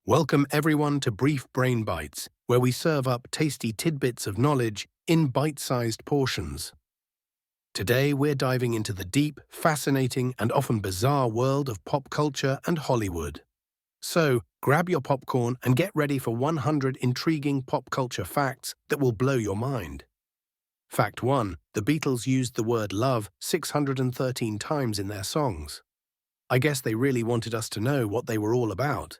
Welcome everyone to Brief Brain Bites, where we serve up tasty tidbits of knowledge in bite-sized portions. Today we're diving into the deep, fascinating, and often bizarre world of pop culture and Hollywood. So, grab your popcorn and get ready for 100 intriguing pop culture facts that will blow your mind. Fact 1. The Beatles used the word love 613 times in their songs. I guess they really wanted us to know what they were all about.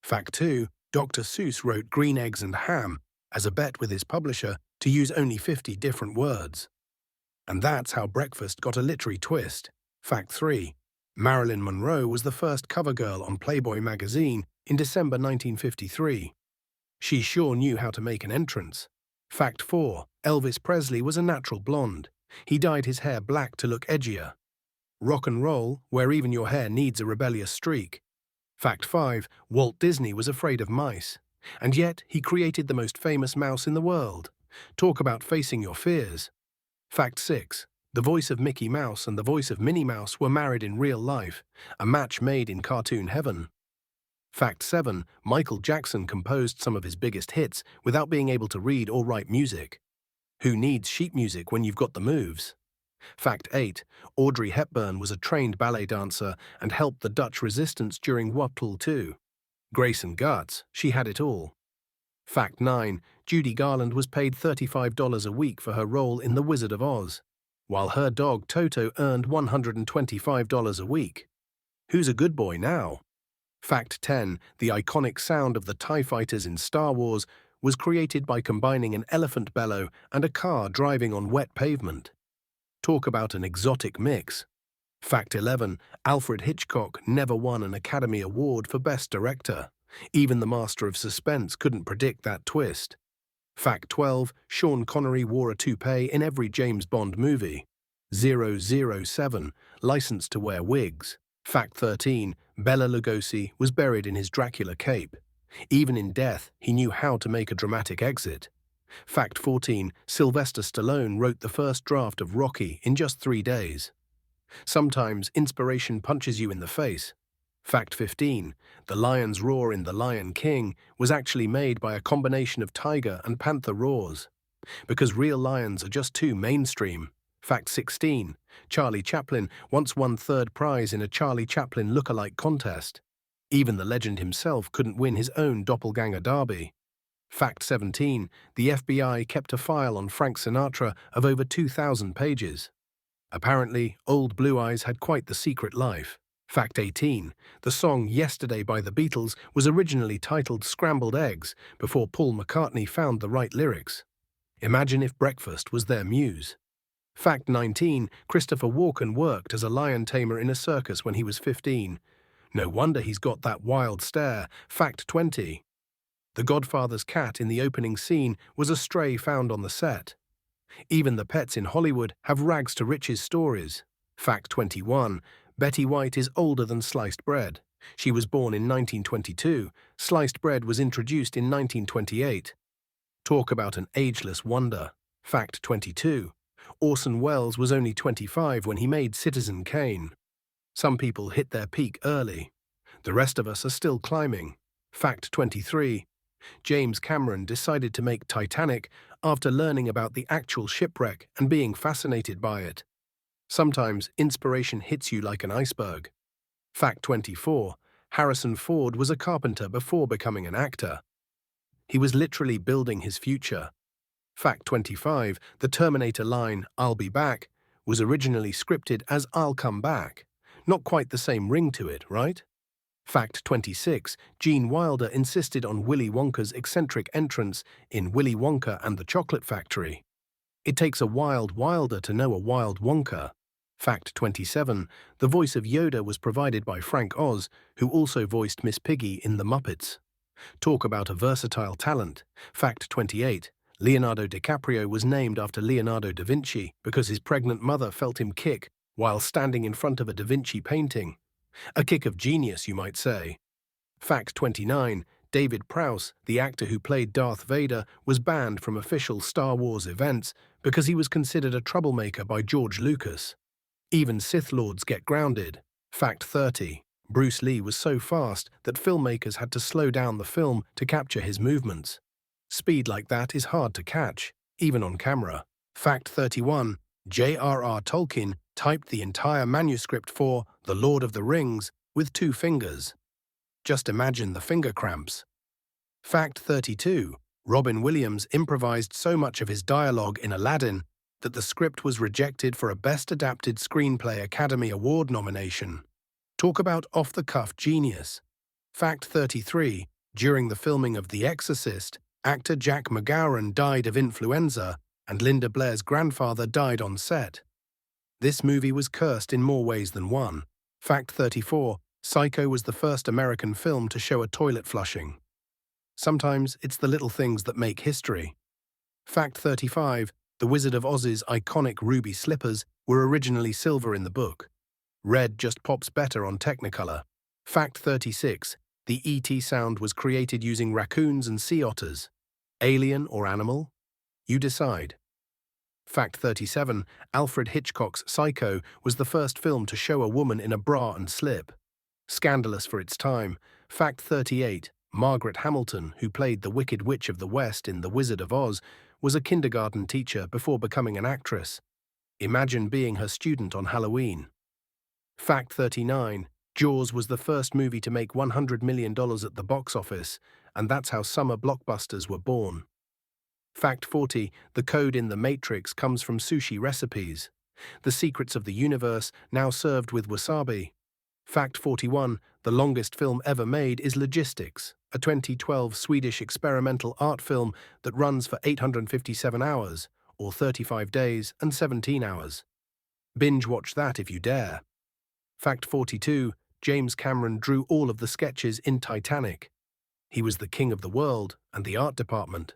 Fact 2. Dr. Seuss wrote Green Eggs and Ham as a bet with his publisher to use only 50 different words. And that's how breakfast got a literary twist. Fact 3. Marilyn Monroe was the first cover girl on Playboy magazine in December 1953. She sure knew how to make an entrance. Fact 4. Elvis Presley was a natural blonde. He dyed his hair black to look edgier. Rock and roll, where even your hair needs a rebellious streak. Fact 5. Walt Disney was afraid of mice, and yet he created the most famous mouse in the world. Talk about facing your fears. Fact 6. The voice of Mickey Mouse and the voice of Minnie Mouse were married in real life, a match made in cartoon heaven. Fact 7. Michael Jackson composed some of his biggest hits without being able to read or write music. Who needs sheet music when you've got the moves? Fact 8. Audrey Hepburn was a trained ballet dancer and helped the Dutch resistance during World War II. Grace and guts, she had it all. Fact 9. Judy Garland was paid $35 a week for her role in The Wizard of Oz, while her dog Toto earned $125 a week. Who's a good boy now? Fact 10. The iconic sound of the TIE fighters in Star Wars was created by combining an elephant bellow and a car driving on wet pavement. Talk about an exotic mix. Fact 11. Alfred Hitchcock never won an Academy Award for Best Director. Even the master of suspense couldn't predict that twist. Fact 12. Sean Connery wore a toupee in every James Bond movie. 007. License to wear wigs. Fact 13. Bela Lugosi was buried in his Dracula cape. Even in death, he knew how to make a dramatic exit. Fact 14. Sylvester Stallone wrote the first draft of Rocky in just 3 days. Sometimes inspiration punches you in the face. Fact 15. The lion's roar in The Lion King was actually made by a combination of tiger and panther roars, because real lions are just too mainstream. Fact 16. Charlie Chaplin once won third prize in a Charlie Chaplin look-alike contest. Even the legend himself couldn't win his own doppelganger derby. Fact 17. The FBI kept a file on Frank Sinatra of over 2,000 pages. Apparently, Old Blue Eyes had quite the secret life. Fact 18. The song Yesterday by the Beatles was originally titled Scrambled Eggs before Paul McCartney found the right lyrics. Imagine if breakfast was their muse. Fact 19. Christopher Walken worked as a lion tamer in a circus when he was 15. No wonder he's got that wild stare. Fact 20. The Godfather's cat in the opening scene was a stray found on the set. Even the pets in Hollywood have rags to riches stories. Fact 21. Betty White is older than sliced bread. She was born in 1922. Sliced bread was introduced in 1928. Talk about an ageless wonder. Fact 22. Orson Welles was only 25 when he made Citizen Kane. Some people hit their peak early. The rest of us are still climbing. Fact 23. James Cameron decided to make Titanic after learning about the actual shipwreck and being fascinated by it. Sometimes inspiration hits you like an iceberg. Fact 24. Harrison Ford was a carpenter before becoming an actor. He was literally building his future. Fact 25. The Terminator line, "I'll be back," was originally scripted as "I'll come back." Not quite the same ring to it, right? Fact 26. Gene Wilder insisted on Willy Wonka's eccentric entrance in Willy Wonka and the Chocolate Factory. It takes a wild Wilder to know a wild Wonka. Fact 27. The voice of Yoda was provided by Frank Oz, who also voiced Miss Piggy in The Muppets. Talk about a versatile talent. Fact 28. Leonardo DiCaprio was named after Leonardo da Vinci because his pregnant mother felt him kick while standing in front of a Da Vinci painting. A kick of genius, you might say. Fact 29. David Prowse, the actor who played Darth Vader, was banned from official Star Wars events because he was considered a troublemaker by George Lucas. Even Sith Lords get grounded. Fact 30. Bruce Lee was so fast that filmmakers had to slow down the film to capture his movements. Speed like that is hard to catch, even on camera. Fact 31. J.R.R. Tolkien typed the entire manuscript for The Lord of the Rings with 2 fingers. Just imagine the finger cramps. Fact 32. Robin Williams improvised so much of his dialogue in Aladdin that the script was rejected for a Best Adapted Screenplay Academy Award nomination. Talk about off-the-cuff genius. Fact 33. During the filming of The Exorcist, actor Jack McGowan died of influenza, and Linda Blair's grandfather died on set. This movie was cursed in more ways than one. Fact 34. Psycho was the first American film to show a toilet flushing. Sometimes it's the little things that make history. Fact 35. The Wizard of Oz's iconic ruby slippers were originally silver in the book. Red just pops better on Technicolor. Fact 36. The E.T. sound was created using raccoons and sea otters. Alien or animal? You decide. Fact 37. Alfred Hitchcock's Psycho was the first film to show a woman in a bra and slip. Scandalous for its time. Fact 38. Margaret Hamilton, who played the Wicked Witch of the West in The Wizard of Oz, was a kindergarten teacher before becoming an actress. Imagine being her student on Halloween. Fact 39. Jaws was the first movie to make $100 million at the box office, and that's how summer blockbusters were born. Fact 40. The code in The Matrix comes from sushi recipes. The secrets of the universe now served with wasabi. Fact 41. The longest film ever made is Logistics, a 2012 Swedish experimental art film that runs for 857 hours, or 35 days and 17 hours. Binge watch that if you dare. Fact 42. James Cameron drew all of the sketches in Titanic. He was the king of the world and the art department.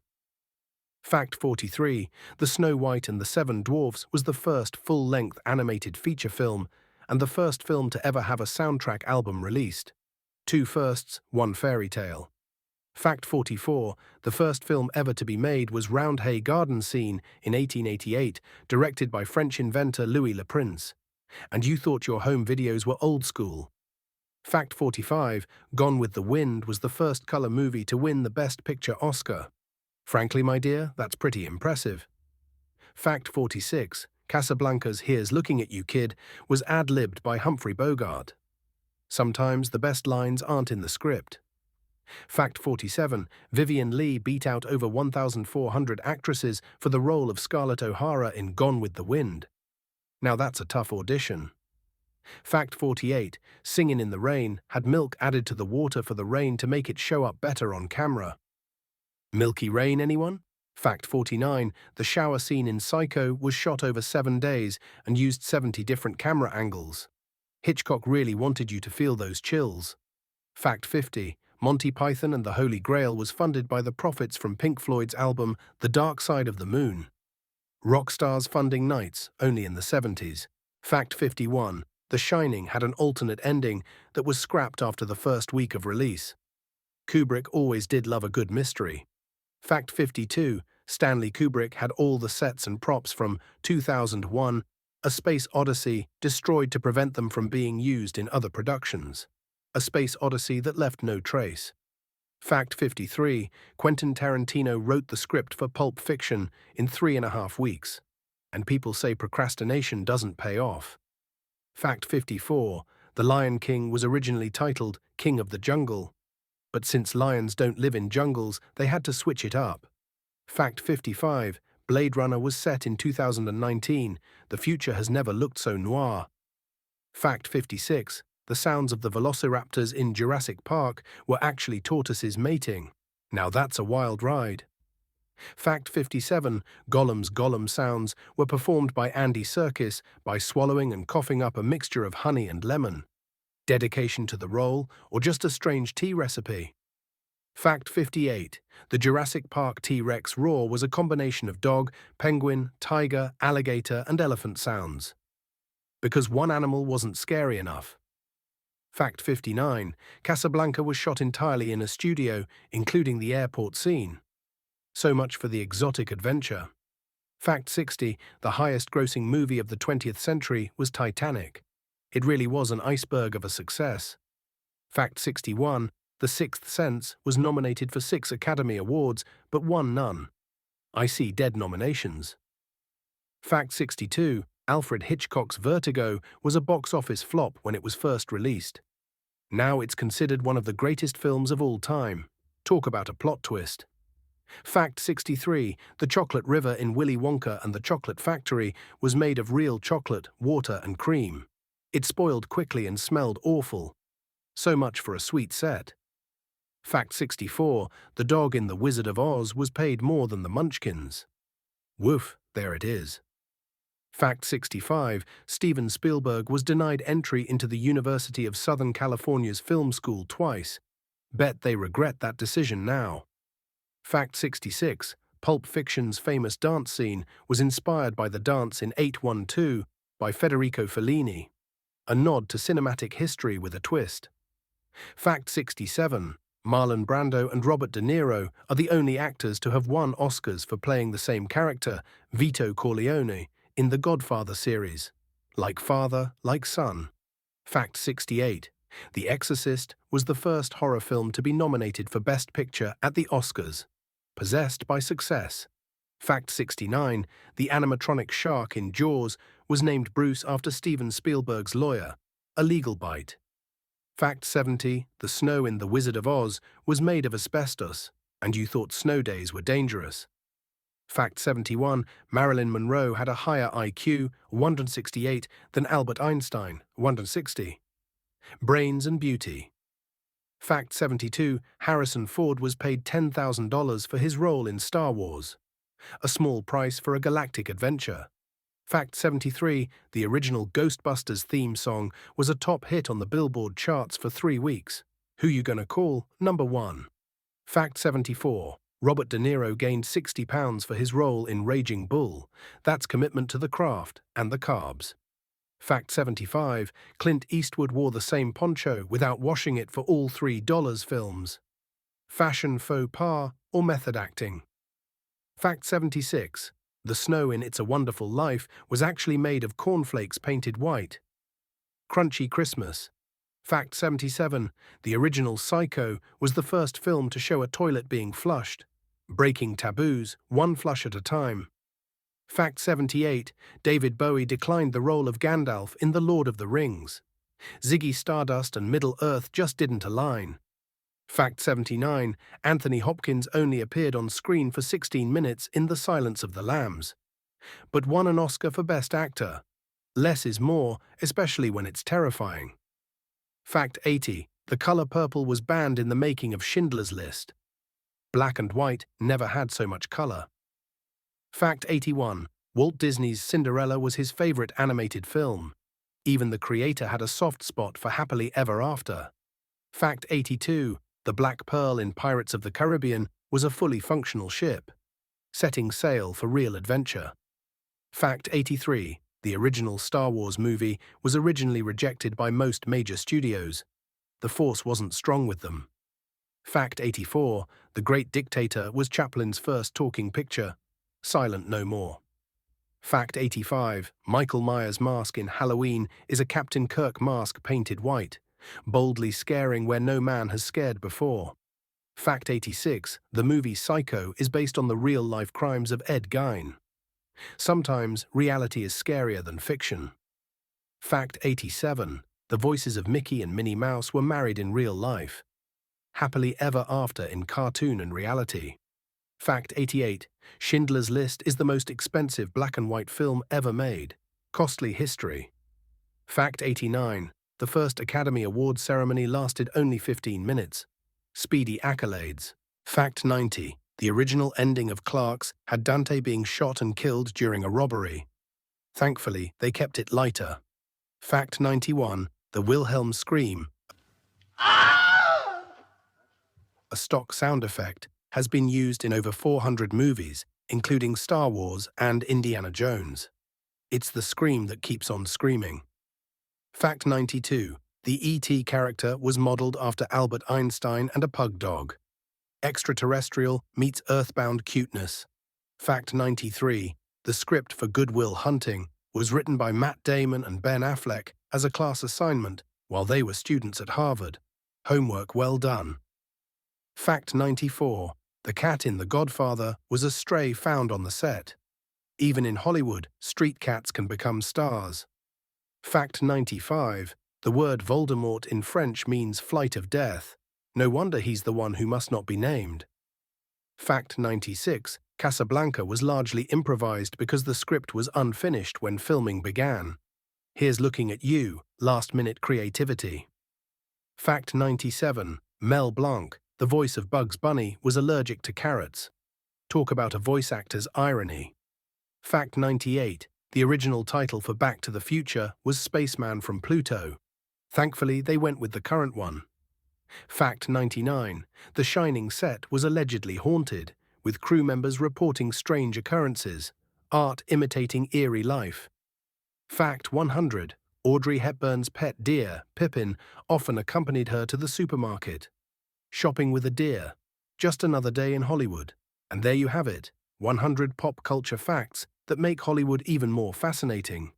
Fact 43. The Snow White and the Seven Dwarfs was the first full-length animated feature film and the first film to ever have a soundtrack album released. 2 firsts, 1 fairy tale. Fact 44. The first film ever to be made was Roundhay Garden Scene in 1888, directed by French inventor Louis Le Prince. And you thought your home videos were old school. Fact 45. Gone with the Wind was the first color movie to win the Best Picture Oscar. Frankly, my dear, that's pretty impressive. Fact 46. Casablanca's Here's Looking at You, Kid was ad-libbed by Humphrey Bogart. Sometimes the best lines aren't in the script. Fact 47. Vivien Leigh beat out over 1,400 actresses for the role of Scarlett O'Hara in Gone with the Wind. Now that's a tough audition. Fact 48. Singin' in the Rain had milk added to the water for the rain to make it show up better on camera. Milky Rain, anyone? Fact 49. The shower scene in Psycho was shot over 7 days and used 70 different camera angles. Hitchcock really wanted you to feel those chills. Fact 50. Monty Python and the Holy Grail was funded by the profits from Pink Floyd's album The Dark Side of the Moon. Rock stars funding nights, only in the 70s. Fact 51. The Shining had an alternate ending that was scrapped after the first week of release. Kubrick always did love a good mystery. Fact 52. Stanley Kubrick had all the sets and props from 2001, A Space Odyssey, destroyed to prevent them from being used in other productions. A Space Odyssey that left no trace. Fact 53. Quentin Tarantino wrote the script for Pulp Fiction in 3.5 weeks. And people say procrastination doesn't pay off. Fact 54. The Lion King was originally titled King of the Jungle. But since lions don't live in jungles, they had to switch it up. Fact 55. Blade Runner was set in 2019. The future has never looked so noir. Fact 56. The sounds of the velociraptors in Jurassic Park were actually tortoises mating. Now that's a wild ride. Fact 57. Gollum's Gollum sounds were performed by Andy Serkis by swallowing and coughing up a mixture of honey and lemon. Dedication to the role, or just a strange tea recipe? Fact 58. The Jurassic Park T-Rex roar was a combination of dog, penguin, tiger, alligator, and elephant sounds. Because one animal wasn't scary enough. Fact 59. Casablanca was shot entirely in a studio, including the airport scene. So much for the exotic adventure. Fact 60. The highest-grossing movie of the 20th century was Titanic. It really was an iceberg of a success. Fact 61. The Sixth Sense was nominated for 6 Academy Awards, but won none. I see dead nominations. Fact 62. Alfred Hitchcock's Vertigo was a box office flop when it was first released. Now it's considered one of the greatest films of all time. Talk about a plot twist. Fact 63. The chocolate river in Willy Wonka and the Chocolate Factory was made of real chocolate, water and cream. It spoiled quickly and smelled awful. So much for a sweet set. Fact 64. The dog in The Wizard of Oz was paid more than the Munchkins. Woof, there it is. Fact 65. Steven Spielberg was denied entry into the University of Southern California's film school twice. Bet they regret that decision now. Fact 66. Pulp Fiction's famous dance scene was inspired by the dance in 812 by Federico Fellini, a nod to cinematic history with a twist. Fact 67. Marlon Brando and Robert De Niro are the only actors to have won Oscars for playing the same character, Vito Corleone, in the Godfather series. Like father, like son. Fact 68. The Exorcist was the first horror film to be nominated for Best Picture at the Oscars. Possessed by success. Fact 69. The animatronic shark in Jaws was named Bruce after Steven Spielberg's lawyer. A legal bite. Fact 70. The snow in The Wizard of Oz was made of asbestos, and you thought snow days were dangerous. Fact 71. Marilyn Monroe had a higher IQ, 168, than Albert Einstein, 160. Brains and beauty. Fact 72. Harrison Ford was paid $10,000 for his role in Star Wars. A small price for a galactic adventure. Fact 73. The original Ghostbusters theme song was a top hit on the Billboard charts for 3 weeks. Who You Gonna Call? Number 1. Fact 74. Robert De Niro gained 60 pounds for his role in Raging Bull. That's commitment to the craft and the carbs. Fact 75. Clint Eastwood wore the same poncho without washing it for all 3 Dollars films. Fashion faux pas or method acting. Fact 76. The snow in It's a Wonderful Life was actually made of cornflakes painted white. Crunchy Christmas. Fact 77. The original Psycho was the first film to show a toilet being flushed. Breaking taboos, one flush at a time. Fact 78. David Bowie declined the role of Gandalf in The Lord of the Rings. Ziggy Stardust and Middle-earth just didn't align. Fact 79. Anthony Hopkins only appeared on screen for 16 minutes in The Silence of the Lambs, but won an Oscar for Best Actor. Less is more, especially when it's terrifying. Fact 80. The color purple was banned in the making of Schindler's List. Black and white never had so much color. Fact 81. Walt Disney's Cinderella was his favorite animated film. Even the creator had a soft spot for Happily Ever After. Fact 82. The Black Pearl in Pirates of the Caribbean was a fully functional ship, setting sail for real adventure. Fact 83. The original Star Wars movie was originally rejected by most major studios. The Force wasn't strong with them. Fact 84. The Great Dictator was Chaplin's first talking picture. Silent no more. Fact 85. Michael Myers' mask in Halloween is a Captain Kirk mask painted white, boldly scaring where no man has scared before. Fact 86. The movie Psycho is based on the real-life crimes of Ed Gein. Sometimes reality is scarier than fiction. Fact 87. The voices of Mickey and Minnie Mouse were married in real life. Happily Ever After in cartoon and reality. Fact 88. Schindler's List is the most expensive black and white film ever made. Costly history. Fact 89. The first Academy Awards ceremony lasted only 15 minutes. Speedy accolades. Fact 90. The original ending of Clerks had Dante being shot and killed during a robbery. Thankfully, they kept it lighter. Fact 91. The Wilhelm scream, a stock sound effect, has been used in over 400 movies, including Star Wars and Indiana Jones. It's the scream that keeps on screaming. Fact 92. The E.T. character was modeled after Albert Einstein and a pug dog. Extraterrestrial meets earthbound cuteness. Fact 93. The script for Good Will Hunting was written by Matt Damon and Ben Affleck as a class assignment while they were students at Harvard. Homework well done. Fact 94. The cat in The Godfather was a stray found on the set. Even in Hollywood, street cats can become stars. Fact 95. The word Voldemort in French means flight of death. No wonder he's the one who must not be named. Fact 96. Casablanca was largely improvised because the script was unfinished when filming began. Here's looking at you, last-minute creativity. Fact 97. Mel Blanc, the voice of Bugs Bunny, was allergic to carrots. Talk about a voice actor's irony. Fact 98. The original title for Back to the Future was Spaceman from Pluto. Thankfully, they went with the current one. Fact 99. The Shining set was allegedly haunted, with crew members reporting strange occurrences, art imitating eerie life. Fact 100. Audrey Hepburn's pet deer, Pippin, often accompanied her to the supermarket. Shopping with a deer. Just another day in Hollywood. And there you have it, 100 pop culture facts that make Hollywood even more fascinating.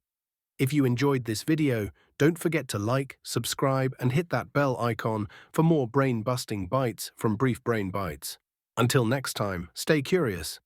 If you enjoyed this video, don't forget to like, subscribe, and hit that bell icon for more brain-busting bites from Brief Brain Bites. Until next time, stay curious.